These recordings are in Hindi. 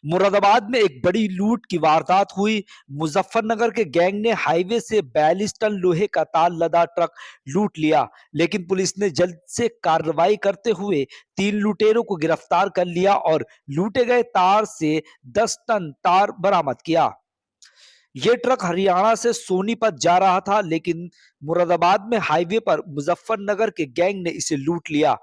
मुरादाबाद में एक बड़ी लूट की वारदात हुई। मुजफ्फरनगर के गैंग ने हाईवे से 42 टन लोहे का तार लदा ट्रक लूट लिया, लेकिन पुलिस ने जल्द से कार्रवाई करते हुए 3 लुटेरों को गिरफ्तार कर लिया और लूटे गए तार से 10 टन तार बरामद किया। ये ट्रक हरियाणा से सोनीपत जा रहा था, लेकिन मुरादाबाद में हाईवे पर मुजफ्फरनगर के गैंग ने इसे लूट लिया।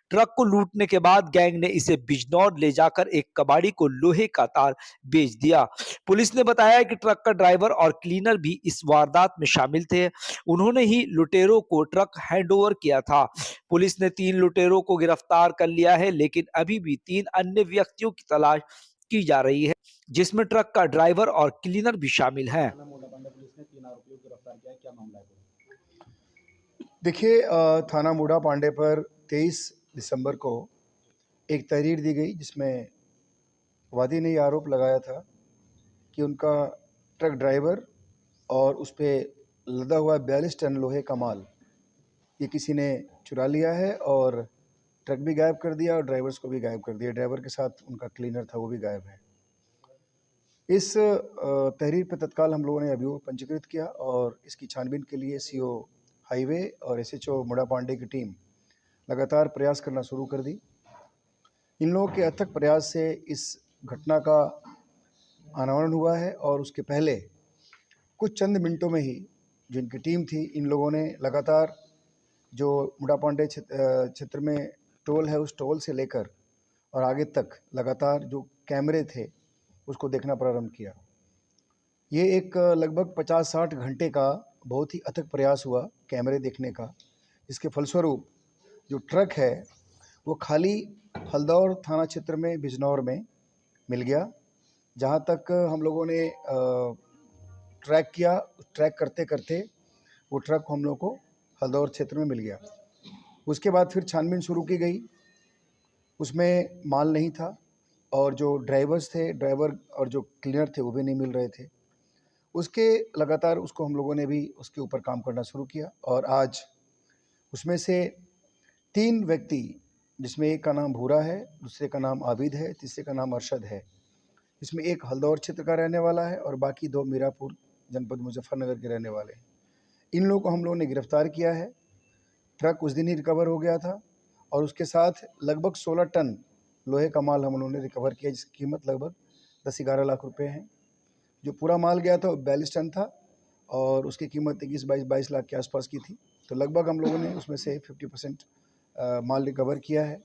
ट्रक को लूटने के बाद गैंग ने इसे बिजनौर ले जाकर एक कबाड़ी को लोहे का तार बेच दिया। पुलिस ने बताया कि ट्रक का ड्राइवर और क्लीनर भी इस वारदात में शामिल थे। उन्होंने ही लुटेरों को ट्रक हैंडओवर किया था। पुलिस ने 3 लुटेरों को गिरफ्तार कर लिया है, लेकिन अभी भी 3 अन्य व्यक्तियों की तलाश की जा रही है, जिसमें ट्रक का ड्राइवर और क्लीनर भी शामिल हैं। पुलिस ने 3 आरोपियों को गिरफ्तार किया, क्या मामला है? देखिए, थाना मूढ़ा पांडे पर 23 दिसंबर को एक तहरीर दी गई, जिसमें वादी ने यह आरोप लगाया था कि उनका ट्रक ड्राइवर और उस पर लदा हुआ 42 टन लोहे का माल ये किसी ने चुरा लिया है और ट्रक भी गायब कर दिया और ड्राइवर्स को भी गायब कर दिया। ड्राइवर के साथ उनका क्लीनर था, वो भी गायब है। इस तहरीर पर तत्काल हम लोगों ने अभियोग पंजीकृत किया और इसकी छानबीन के लिए सीओ हाईवे और एसएचओ मूढ़ा पांडे की टीम लगातार प्रयास करना शुरू कर दी। इन लोगों के अथक प्रयास से इस घटना का अनावरण हुआ है और उसके पहले कुछ चंद मिनटों में ही जो इनकी टीम थी, इन लोगों ने लगातार जो मूढ़ा पांडे क्षेत्र में टोल है, उस टोल से लेकर और आगे तक लगातार जो कैमरे थे उसको देखना प्रारंभ किया। ये एक लगभग 50-60 घंटे का बहुत ही अथक प्रयास हुआ कैमरे देखने का। इसके फलस्वरूप जो ट्रक है वो खाली हल्दौर थाना क्षेत्र में बिजनौर में मिल गया। जहाँ तक हम लोगों ने ट्रैक किया, ट्रैक करते करते वो ट्रक हम लोग को हल्दौर क्षेत्र में मिल गया। उसके बाद फिर छानबीन शुरू की गई, उसमें माल नहीं था और जो ड्राइवर्स थे, ड्राइवर और जो क्लीनर थे, वो भी नहीं मिल रहे थे। उसके लगातार उसको हम लोगों ने भी उसके ऊपर काम करना शुरू किया और आज उसमें से 3 व्यक्ति, जिसमें एक का नाम भूरा है, दूसरे का नाम आबिद है, तीसरे का नाम अरशद है। इसमें एक हल्दौर क्षेत्र का रहने वाला है और बाकी 2 मीरापुर जनपद मुजफ्फरनगर के रहने वाले हैं। इन लोगों को हम लोगों ने गिरफ्तार किया है। ट्रक उस दिन ही रिकवर हो गया था और उसके साथ लगभग 16 टन लोहे का माल हम लोगों ने रिकवर किया, जिसकी कीमत लगभग 10-11 लाख रुपए है। जो पूरा माल गया था वो 42 टन था और उसकी कीमत 21-22 लाख के आसपास की थी। तो लगभग हम लोगों ने उसमें से 50% माल रिकवर किया है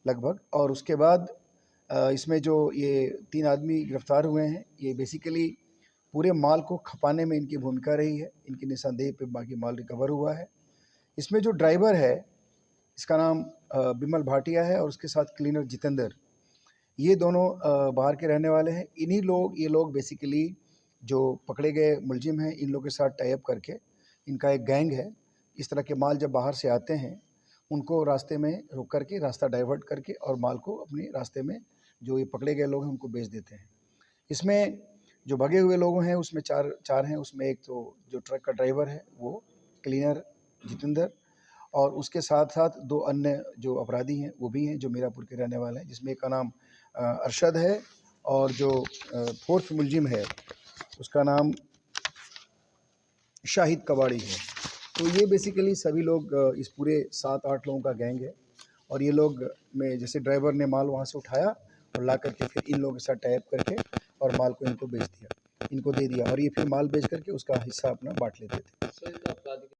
लगभग। और उसके बाद इसमें जो ये 3 आदमी गिरफ्तार हुए हैं, ये बेसिकली पूरे माल को खपाने में इनकी भूमिका रही है। इनकी निशानदेही पे बाकी माल रिकवर हुआ है। इसमें जो ड्राइवर है, इसका नाम बिमल भाटिया है और उसके साथ क्लीनर जितेंद्र, ये दोनों बाहर के रहने वाले हैं। ये लोग बेसिकली जो पकड़े गए मुलजिम हैं, इन लोगों के साथ टाई अप करके इनका एक गैंग है। इस तरह के माल जब बाहर से आते हैं, उनको रास्ते में रोक करके, रास्ता डाइवर्ट करके और माल को अपने रास्ते में जो ये पकड़े गए लोग हैं उनको बेच देते हैं। इसमें जो भगे हुए लोग हैं उसमें चार हैं। उसमें एक तो जो ट्रक का ड्राइवर है वो क्लीनर जितेंद्र, और उसके साथ साथ 2 अन्य जो अपराधी हैं वो भी हैं, जो मीरापुर के रहने वाले हैं, जिसमें एक का नाम अरशद है और जो 4th मुलजिम है उसका नाम शाहिद कबाड़ी है। तो ये बेसिकली सभी लोग इस पूरे 7-8 लोगों का गैंग है और ये लोग में जैसे ड्राइवर ने माल वहाँ से उठाया और ला करके फिर इन लोगों के साथ टाई अप करके और माल को इनको बेच दिया, इनको दे दिया और ये फिर माल बेच करके उसका हिस्सा अपना बांट लेते थे।